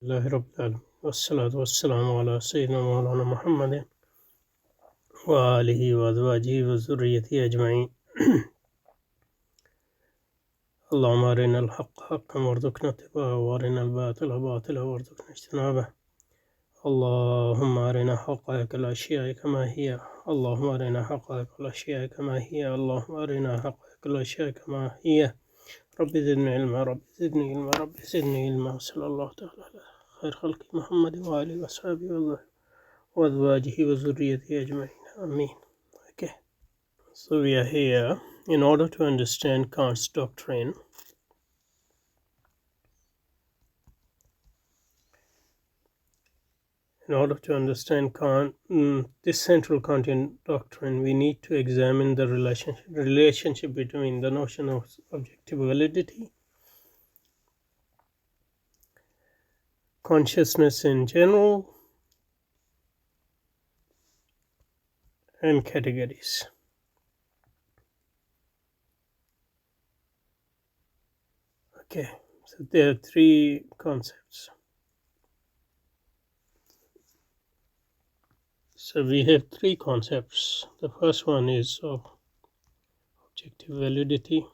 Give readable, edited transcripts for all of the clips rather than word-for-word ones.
لله رب العالمين والصلاة والسلام على سيدنا مولانا محمد وآله وأزواجه وذريته أجمعين. اللهم أرنا الحق حقا وارزقنا اتباعه وأرنا الباطل باطلا وارزقنا اجتنابه. اللهم أرنا حقائق الأشياء كما هي. اللهم أرنا حقائق الأشياء كما هي. اللهم أرنا حقائق الأشياء كما هي. رب زدني علما، رب زدني علما، رب زدني علما. صلى الله تعالى على خير خلق محمد وآله وأصحابه وأزواجه وذريته أجمعين. Amen. Okay, so we are here in order to understand Kant's doctrine. In order to understand this central Kantian doctrine, we need to examine the relationship between the notion of objective validity, consciousness in general, and categories. Okay, so there are three concepts. So we have three concepts. The first one is of objective validity.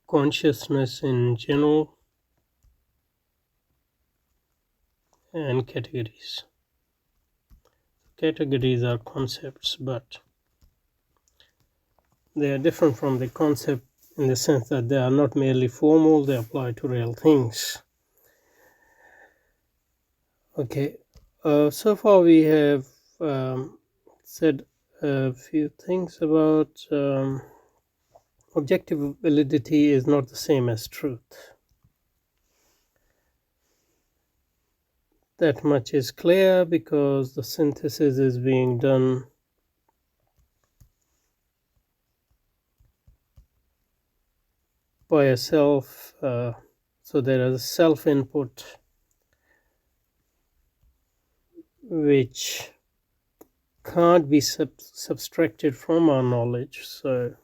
Consciousness in general, and categories. Categories are concepts, but they are different from the concept in the sense that they are not merely formal, they apply to real things. Okay, so far we have said a few things about objective validity is not the same as truth. That much is clear because the synthesis is being done by a self, so there is a self input which can't be subtracted from our knowledge. So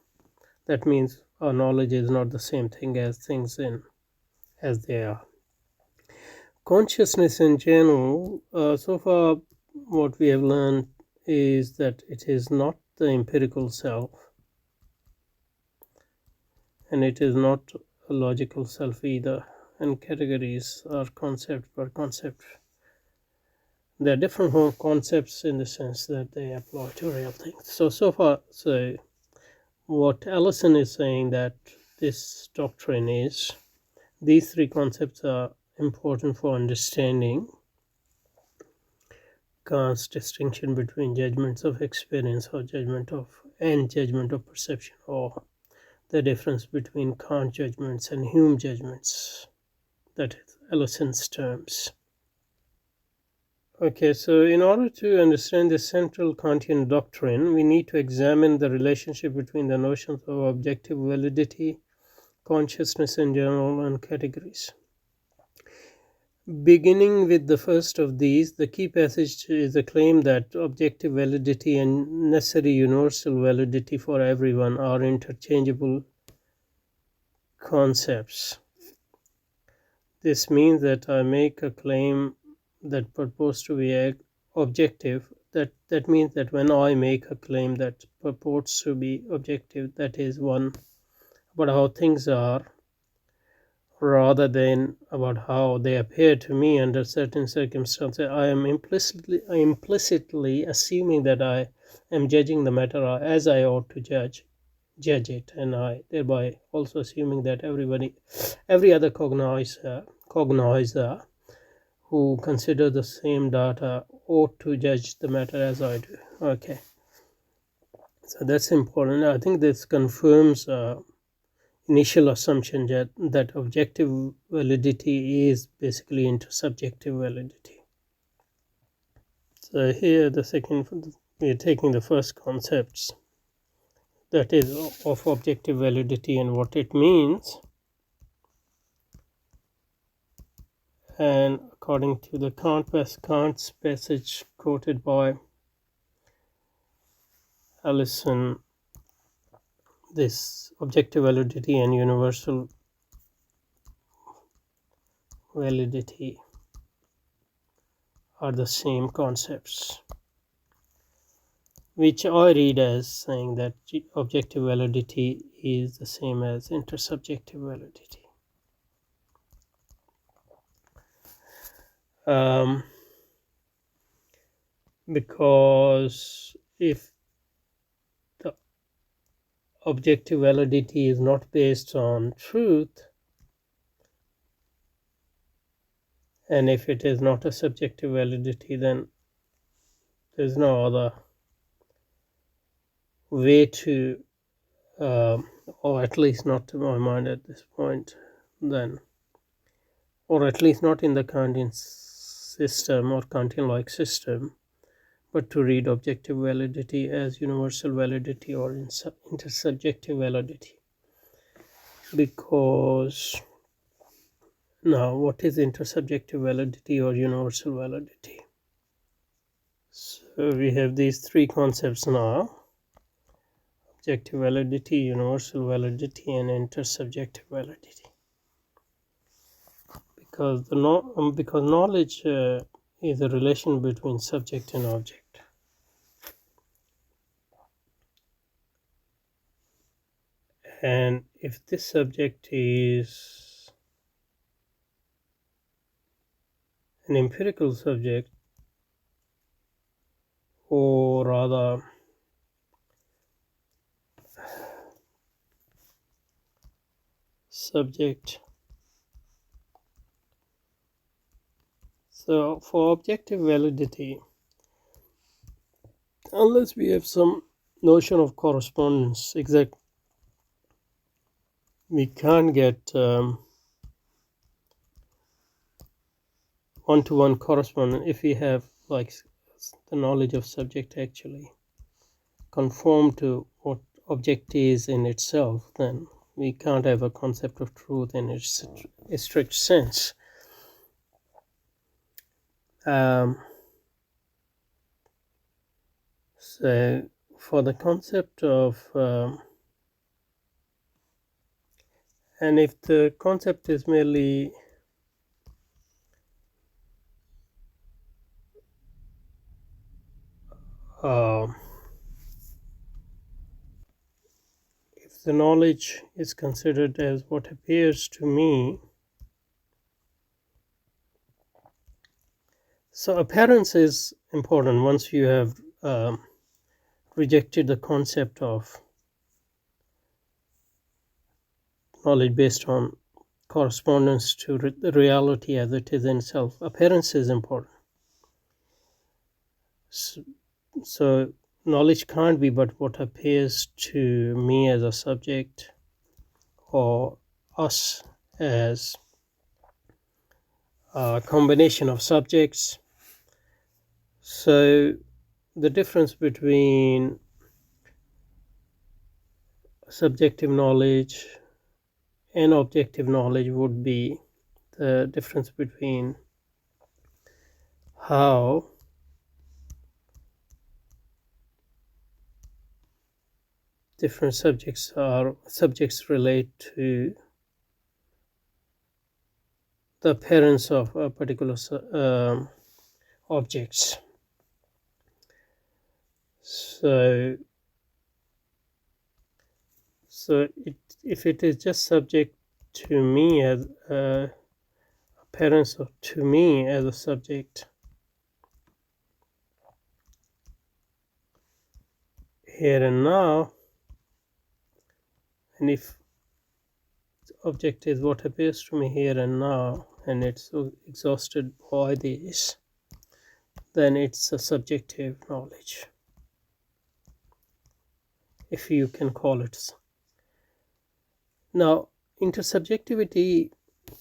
that means our knowledge is not the same thing as things as they are. Consciousness in general, so far what we have learned is that it is not the empirical self, and it is not a logical self either, and categories are concept per concept. They are different from concepts in the sense that they apply to real things. So far, so what Allison is saying that this doctrine is, these three concepts are important for understanding Kant's distinction between judgments of experience or judgment of perception, or the difference between Kant judgments and Hume judgments, that is Allison's terms. Okay, so in order to understand the central Kantian doctrine, we need to examine the relationship between the notions of objective validity, consciousness in general, and categories. Beginning with the first of these, the key passage is the claim that objective validity and necessary universal validity for everyone are interchangeable concepts. This means that I make a claim that purports to be objective. That means that when I make a claim that purports to be objective, that is one about how things are, rather than about how they appear to me under certain circumstances, I am implicitly assuming that I am judging the matter as I ought to judge it, and I thereby also assuming that every other cognizer who consider the same data ought to judge the matter as I do. Okay, so that's important. I think this confirms initial assumption that objective validity is basically into subjective validity. So here we are taking the first concepts, that is of objective validity and what it means. And according to the Kant's passage quoted by Allison, this objective validity and universal validity are the same concepts, which I read as saying that objective validity is the same as intersubjective validity. Because if the objective validity is not based on truth, and if it is not a subjective validity, then there's no other way to, or at least not to my mind at this point, then, or at least not in the Kantian system or Kantian-like system, but to read objective validity as universal validity or intersubjective validity. Because now, what is intersubjective validity or universal validity? So we have these three concepts now: objective validity, universal validity, and intersubjective validity. Because because knowledge is a relation between subject and object. And if this subject is an empirical subject, or rather subject, so for objective validity, unless we have some notion of correspondence, exact, we can't get one-to-one correspondence. If we have like the knowledge of subject actually conform to what object is in itself, then we can't have a concept of truth in its strict sense. So for the concept of and if the concept is merely if the knowledge is considered as what appears to me, so appearance is important. Once you have rejected the concept of knowledge based on correspondence to the reality as it is in itself, appearance is important. So knowledge can't be but what appears to me as a subject or us as a combination of subjects. So the difference between subjective knowledge and objective knowledge would be the difference between how different subjects relate to the appearance of a particular objects. So if it is just subject to me as appearance to me as a subject here and now, and if the object is what appears to me here and now, and it's exhausted by this, then it's a subjective knowledge, if you can call it so. Now, intersubjectivity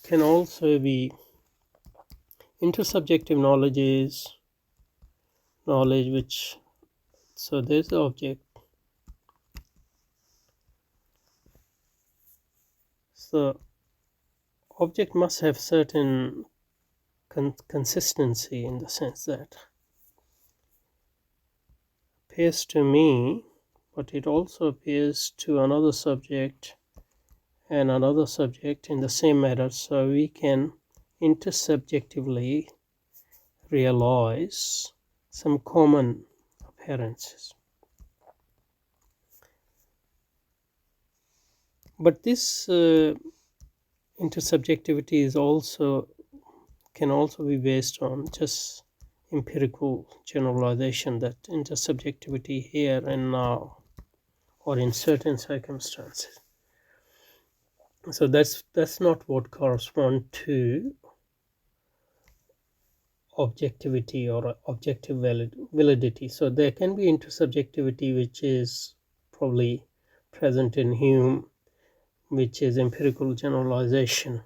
can also be, intersubjective knowledge is knowledge which, so there's the object, so object must have certain consistency in the sense that appears to me but it also appears to another subject and another subject in the same matter, so we can intersubjectively realize some common appearances. But this intersubjectivity can also be based on just empirical generalization, that intersubjectivity here and now or in certain circumstances. So that's not what corresponds to objectivity or objective validity. So there can be intersubjectivity which is probably present in Hume, which is empirical generalization,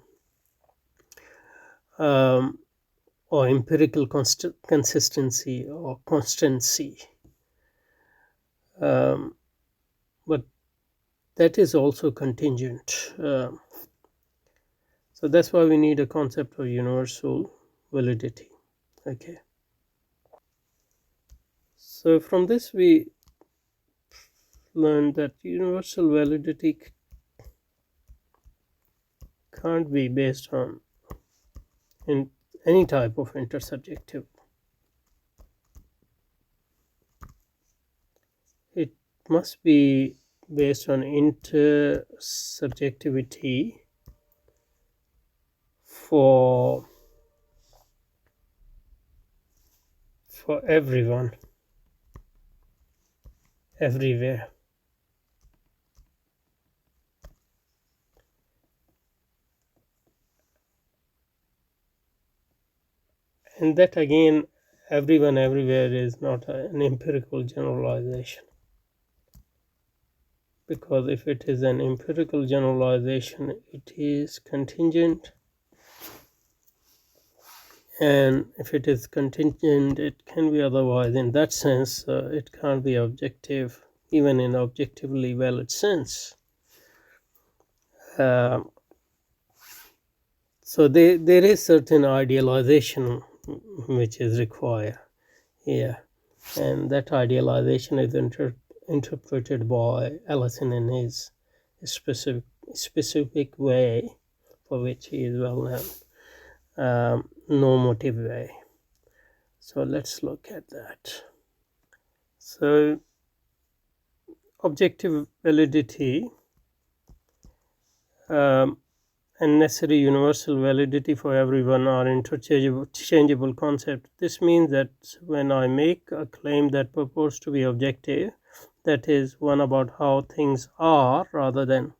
or empirical consistency or constancy. But that is also contingent. So that's why we need a concept of universal validity. Okay. So from this we learned that universal validity can't be based on in any type of intersubjective. It must be based on intersubjectivity for everyone, everywhere. And that again, everyone everywhere is not an empirical generalization, because if it is an empirical generalization, it is contingent, and if it is contingent, it can be otherwise. In that sense, it can't be objective, even in objectively valid sense. So there is certain idealization which is required here, and that idealization is interpreted by Allison in his specific way, for which he is well known, normative way. So let's look at that. So objective validity and necessary universal validity for everyone are interchangeable concepts. This means that when I make a claim that purports to be objective, that is, one about how things are rather than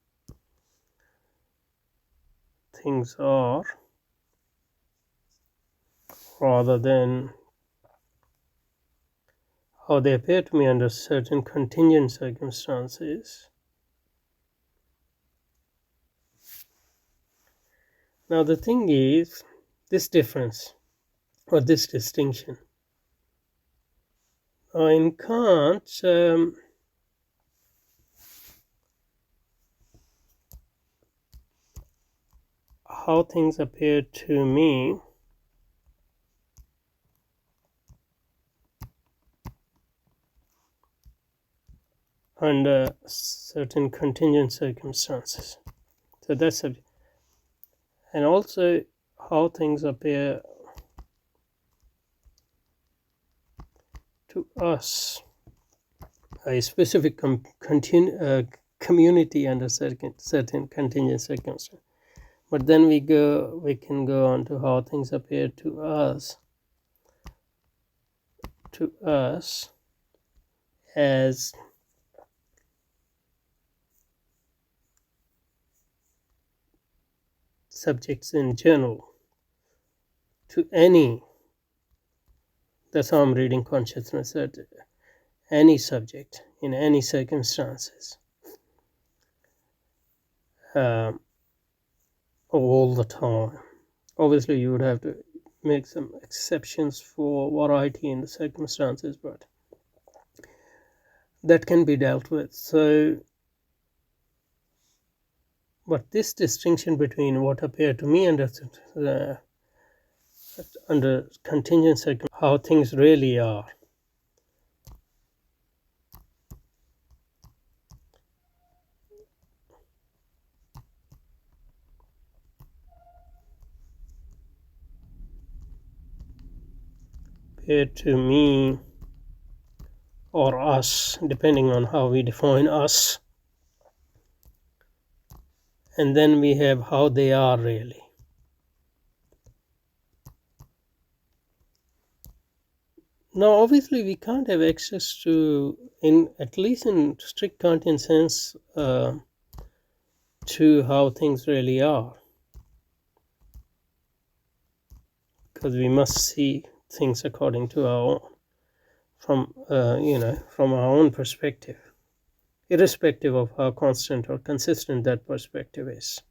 how they appear to me under certain contingent circumstances. Now the thing is, this difference or this distinction. In Kant, how things appear to me under certain contingent circumstances. So that's a, and also how things appear to us, a specific community under certain contingent circumstances. But then we can go on to how things appear to us as subjects in general, to any, that's how I'm reading consciousness, that any subject in any circumstances, all the time. Obviously you would have to make some exceptions for variety in the circumstances, but that can be dealt with. So, but this distinction between what appear to me under contingent circumstances, how things really are, appear to me or us, depending on how we define us. And then we have how they are really. Now, obviously, we can't have access to, at least in strict Kantian sense, to how things really are, because we must see things according to our own, from our own perspective, irrespective of how constant or consistent that perspective is,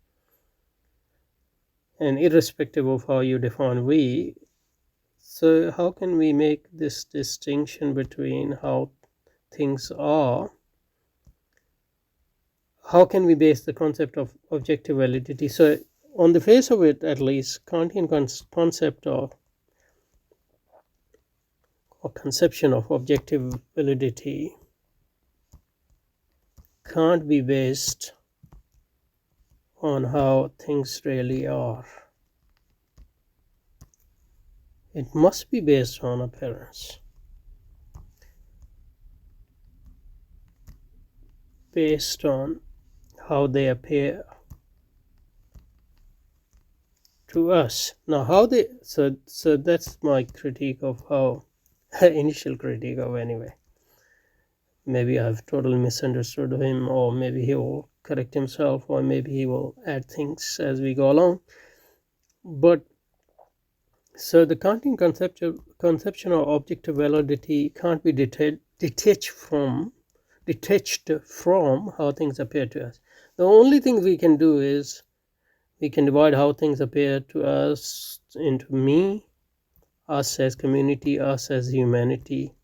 and irrespective of how you define we. So how can we make this distinction between how things are? How can we base the concept of objective validity? So on the face of it, at least, Kantian concept of or conception of objective validity can't be based on how things really are. It must be based on appearance, based on how they appear to us. Now, how they so that's my critique of how initial critique of anyway. Maybe I've totally misunderstood him, or maybe he will correct himself, or maybe he will add things as we go along. But so the Kantian conception of objective validity can't be detached from how things appear to us. The only thing we can do is we can divide how things appear to us into me, us as community, us as humanity,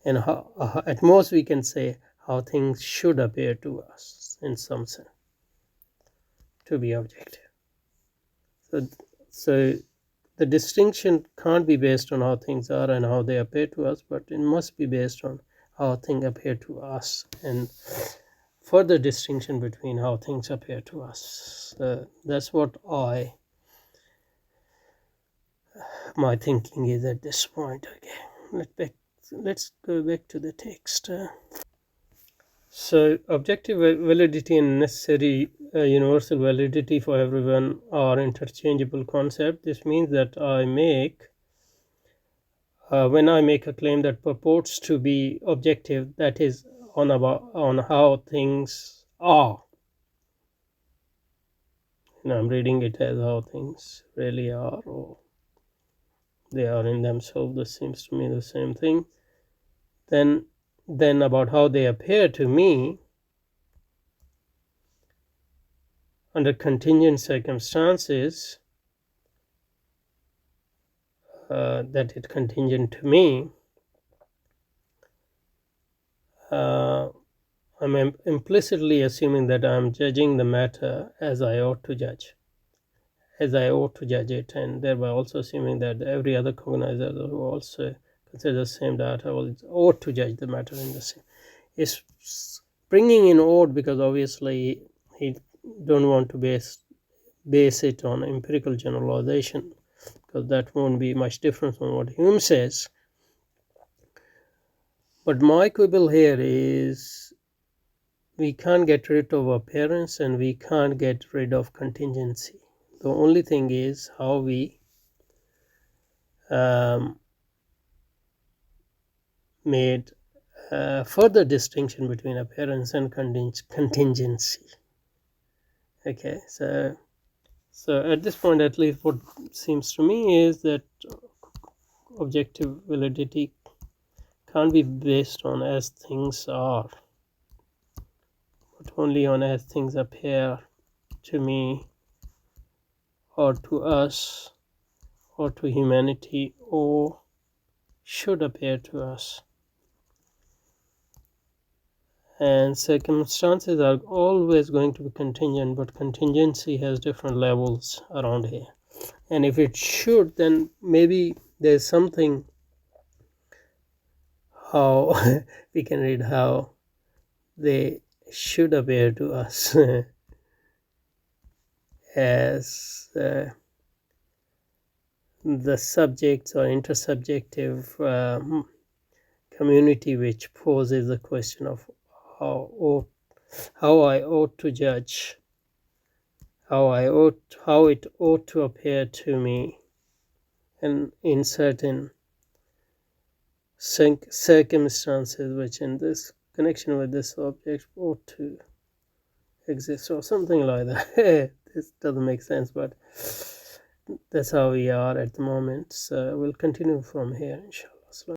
and how, at most we can say how things should appear to us in some sense to be objective. So the distinction can't be based on how things are and how they appear to us, but it must be based on how things appear to us, and further distinction between how things appear to us. That's what my thinking is at this point. Okay, let's go back to the text. So objective validity and necessary universal validity for everyone are interchangeable concepts. This means that when I make a claim that purports to be objective, that is on how things are. I'm reading it as how things really are, or they are in themselves. This seems to me the same thing. Then about how they appear to me under contingent circumstances, that it's contingent to me, I'm implicitly assuming that I'm judging the matter as I ought to judge it, and thereby also assuming that every other cognizer who also considers the same data ought to judge the matter in the same. It's bringing in ought because obviously he don't want to base it on empirical generalization, because that won't be much different from what Hume says. But my quibble here is we can't get rid of appearance and we can't get rid of contingency. The only thing is how we made further distinction between appearance and contingency. Okay, so at this point, at least, what seems to me is that objective validity can't be based on as things are, but only on as things appear to me, or to us, or to humanity, or should appear to us. And circumstances are always going to be contingent, but contingency has different levels around here. And if it should, then maybe there's something how we can read how they should appear to us as the subjects or intersubjective community which poses the question of how I ought to judge, how it ought to appear to me, and in certain circumstances which in this connection with this object ought to exist, or something like that. This doesn't make sense, but that's how we are at the moment. So we'll continue from here, inshallah.